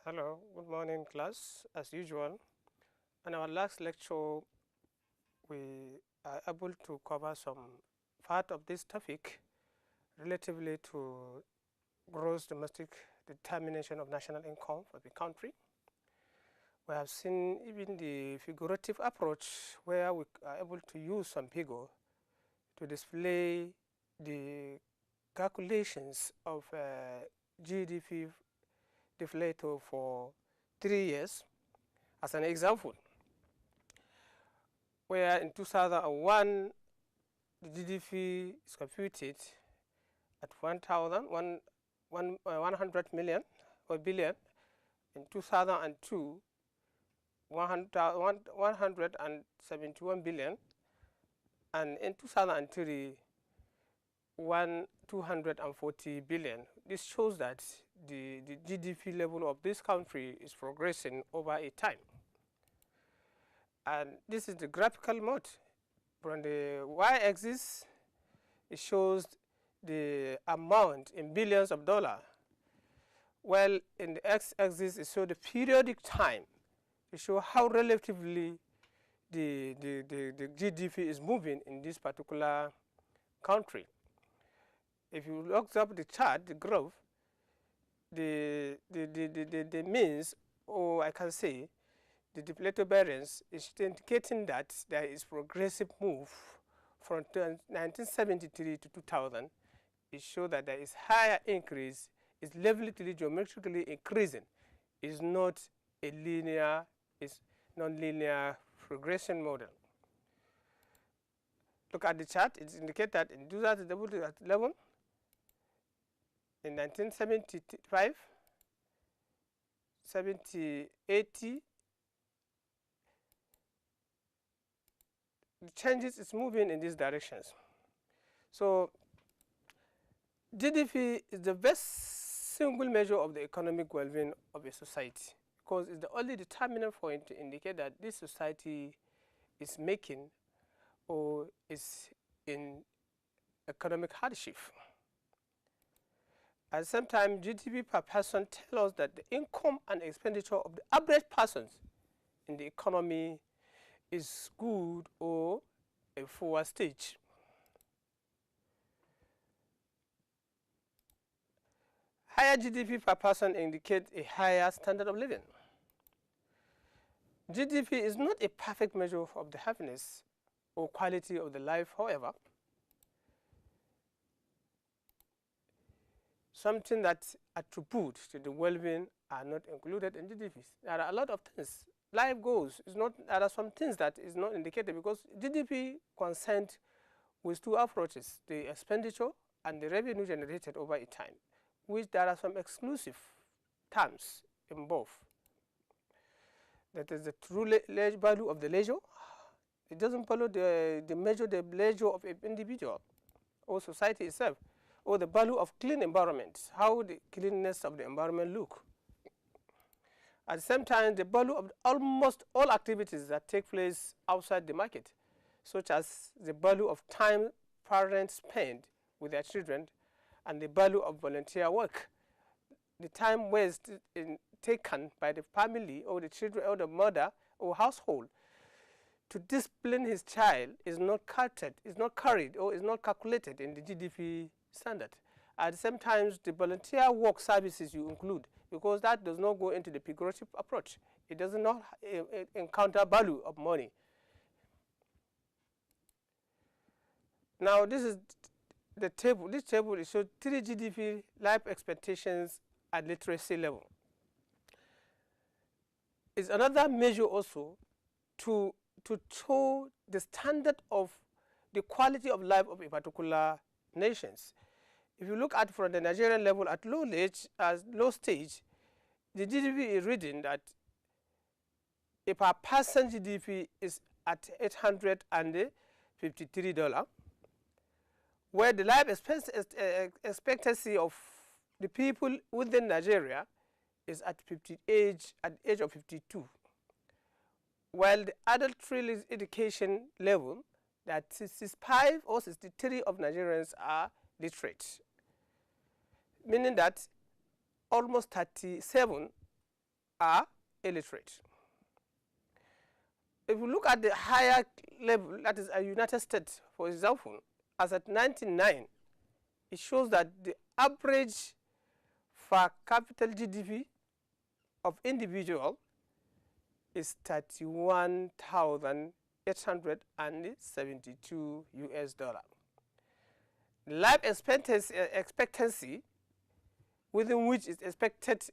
Hello, good morning class. As usual, in our last lecture, we are able to cover some part of this topic relatively to gross domestic determination of national income for the country. We have seen even the figurative approach where we are able to use some figure to display the calculations of GDP deflator for 3 years as an example, where in 2001 the GDP is computed at 100 million or billion. In 2002, 171 billion, and in 2003, 240 billion. This shows that the GDP level of this country is progressing over a time. And this is the graphical mode. From the y-axis, it shows the amount in billions of dollars, while in the x-axis, it shows the periodic time to show how relatively the GDP is moving in this particular country. If you look up the chart, the graph, the means, or I can say, the deflator variance is indicating that there is progressive move from 1973 to 2000. It shows that there is higher increase, is levelly geometrically increasing. It's not a linear, it's non-linear progression model. Look at the chart, it indicates that in 2011, in 1975, 70, 80, the changes is moving in these directions. So GDP is the best single measure of the economic well-being of a society, because it's the only determinant point to indicate that this society is making or is in economic hardship. At the same time, GDP per person tells us that the income and expenditure of the average persons in the economy is good or a forward stage. Higher GDP per person indicates a higher standard of living. GDP is not a perfect measure of the happiness or quality of the life, however. Something that attributes to the well-being are not included in GDP. There are a lot of things. Life goals is not. There are some things that is not indicated because GDP concerned with two approaches: the expenditure and the revenue generated over a time, which there are some exclusive terms in both. That is the true value of the leisure. It doesn't follow the measure the leisure of an individual or society itself, or the value of clean environment, how the cleanness of the environment look. At the same time, the value of almost all activities that take place outside the market, such as the value of time parents spend with their children and the value of volunteer work. The time wasted taken by the family or the children or the mother or household to discipline his child is not counted, is not carried or is not calculated in the GDP standard. At the same time, the volunteer work services you include, because that does not go into the figurative approach. It does not encounter value of money. Now this is the table. This table is shows 3 GDP life expectations at literacy level. It's another measure also to show the standard of the quality of life of a particular nations. If you look at from the Nigerian level at low stage, the GDP is reading that if per person GDP is at $853, where the life expectancy of the people within Nigeria is at age of 52, while the adult education level, that 65 or 63 of Nigerians are literate, meaning that almost 37 are illiterate. If we look at the higher level, that is a United States, for example, as at 1999, it shows that the average per capita GDP of individual is 31,872 US dollar. Life expectancy within which is expected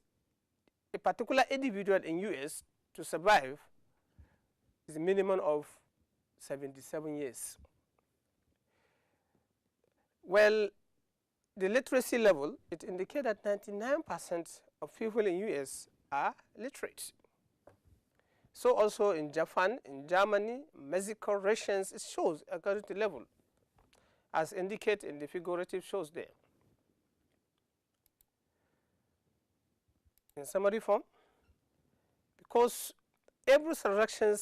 a particular individual in US to survive is a minimum of 77 years. Well, the literacy level, it indicates that 99% of people in US are literate. So also in Japan, in Germany, Mexico, Russians, it shows according to level, as indicated in the figurative shows there. In summary form, because every transaction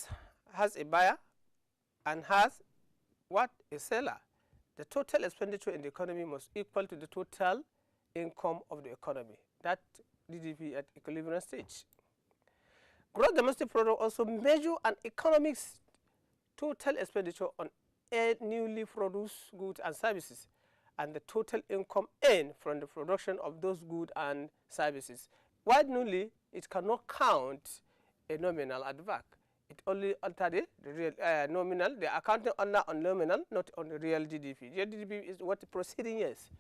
has a buyer and has what? A seller. The total expenditure in the economy must equal to the total income of the economy. That GDP at equilibrium stage. Gross domestic product also measure an economic's total expenditure on newly produced goods and services and the total income earned from the production of those goods and services. While newly, it cannot count a nominal at the back. It only alter the real nominal. They are counting on nominal, not on the real GDP. Real GDP is what the proceeding years.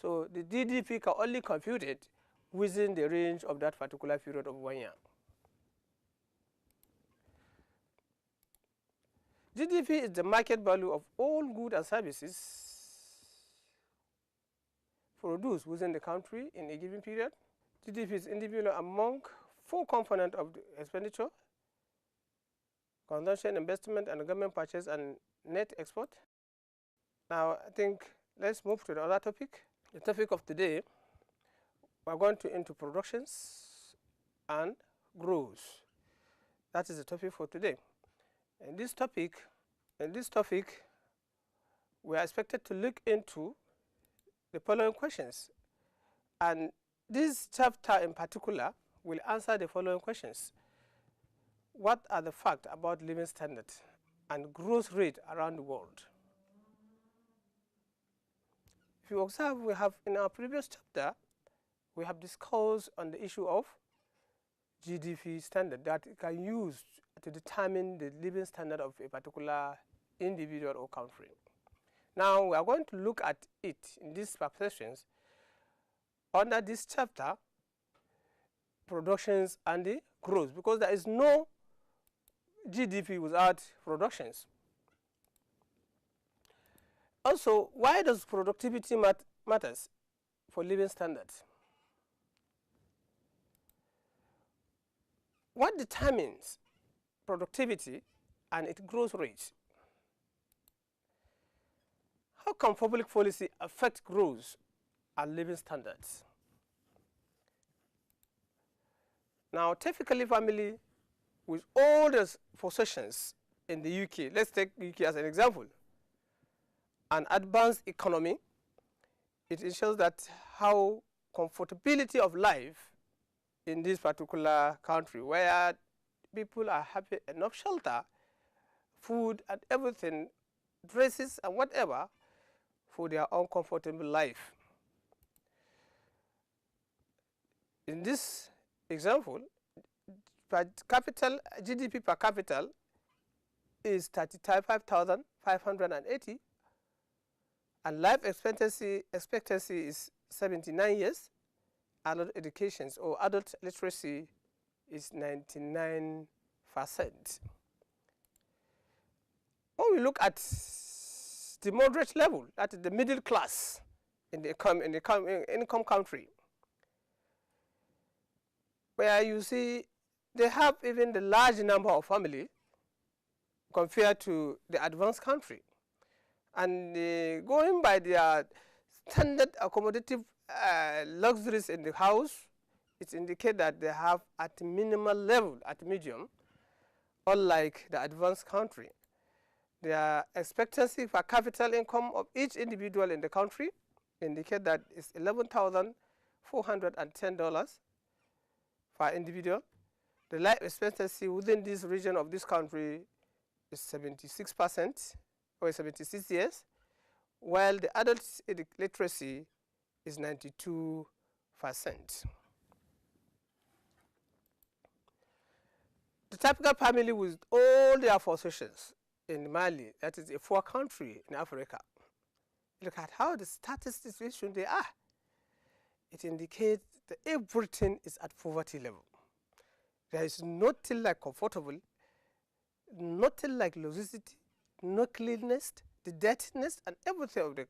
So the GDP can only compute it within the range of that particular period of 1 year. GDP is the market value of all goods and services produced within the country in a given period. GDP is individual among 4 components of the expenditure: consumption, investment, and government purchase and net export. Now, I think let's move to the other topic. The topic of today, we're going to into productions and growth. That is the topic for today. In this topic, we are expected to look into the following questions. And this chapter in particular will answer the following questions. What are the facts about living standards and growth rate around the world? If you observe, we have in our previous chapter, we have discussed on the issue of GDP standard that it can use to determine the living standard of a particular individual or country. Now we are going to look at it in these sessions under this chapter, productions and the growth, because there is no GDP without productions. Also, why does productivity matters for living standards? What determines productivity and its growth rate? How can public policy affect growth and living standards? Now, typically family with all the possessions in the UK, let's take UK as an example, an advanced economy, it ensures that how comfortability of life in this particular country, where people are having enough shelter, food and everything, dresses and whatever, for their own comfortable life. In this example, GDP per capita is 35,580, and life expectancy is 79 years. Adult education or adult literacy is 99%. When we look at the moderate level, that is the middle class in the income country, where you see they have even the large number of family compared to the advanced country. And going by their standard accommodative luxuries in the house, it indicates that they have at minimal level, at medium, unlike the advanced country. Their expectancy per capita income of each individual in the country indicate that it's $11,410 per individual, The life expectancy within this region of this country is 76% or 76 years, while the adult literacy is 92%. The typical family with all their possessions in Mali, that is a poor country in Africa, look at how the status situation they are. It indicates that everything is at poverty level. There is nothing like comfortable, nothing like luxury, no cleanness, the dirtiness, and everything of the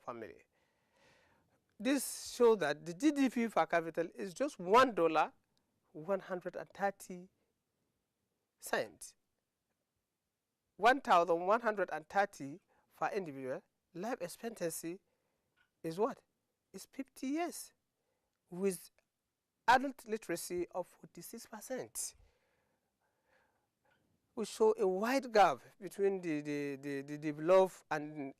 family. This shows that the GDP per capita is just $1, 130 cents. 1,130 per individual. Life expectancy is what? Is 50 years, with adult literacy of 46%. We show a wide gap between the developed and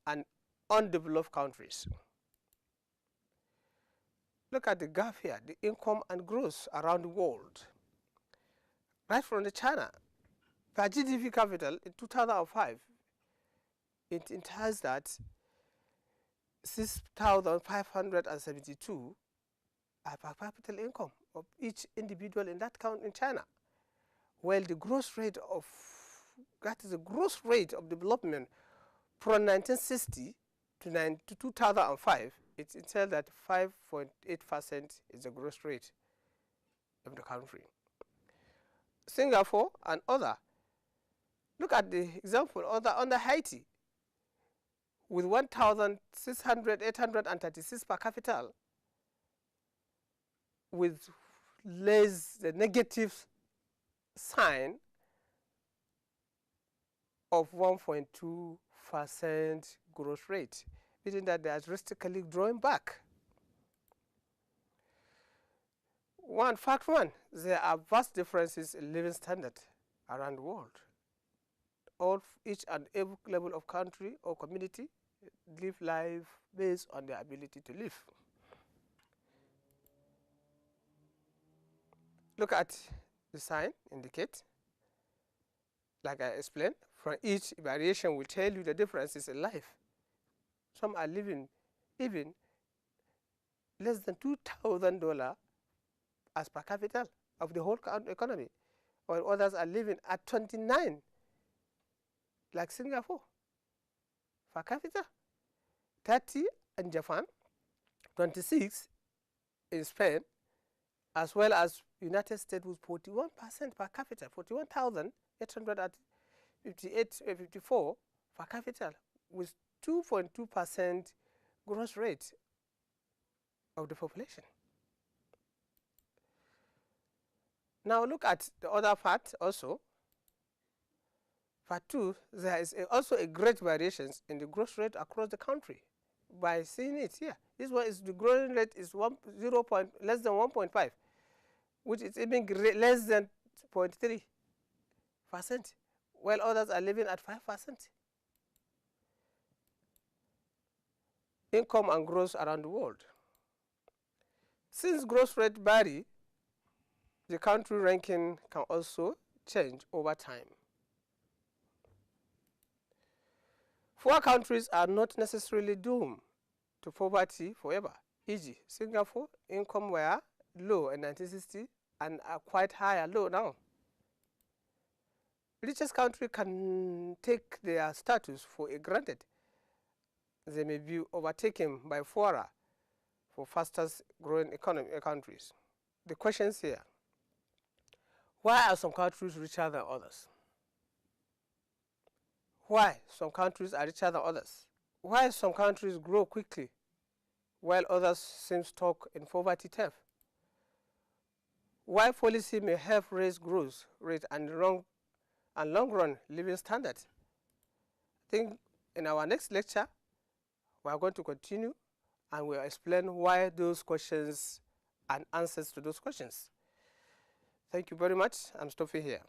undeveloped countries. Look at the gap here, the income and growth around the world. Right from the China, per GDP capital in 2005, it entails that 6,572 are per capita income of each individual in that country in China. Well, the growth rate of development from 1960 to 2005, it entails that 5.8% is the growth rate of the country. Singapore and other. Look at the example under Haiti, with 1,836 per capita, with less the negative sign of 1.2% growth rate, meaning that they are drastically drawing back. Fact one, there are vast differences in living standard around the world. Each and every level of country or community live life based on their ability to live. Look at the sign indicate. Like I explained, from each variation will tell you the differences in life. Some are living even less than $2,000 as per capita of the whole economy, while others are living at 29, like Singapore, per capita, 30 in Japan, 26 in Spain, as well as United States with 41% per capita, 41,854 per capita, with 2.2% growth rate of the population. Now look at the other part also. Part 2, there is also a great variations in the growth rate across the country. By seeing it here, this one is the growth rate is less than 1.5, which is even less than 0.3%, while others are living at 5%. Income and growth around the world. Since growth rate vary, the country ranking can also change over time. Poor countries are not necessarily doomed to poverty forever. E.g., Singapore income were low in 1960 and are quite higher low now. Richest country can take their status for granted. They may be overtaken by poorer for fastest growing countries. The questions here: why are some countries richer than others? Why some countries are richer than others? Why some countries grow quickly while others seem stuck in poverty theft? Why policy may help raise growth rate and long-run living standards? I think in our next lecture, we are going to continue and we'll explain why those questions and answers to those questions. Thank you very much. I'm stopping here.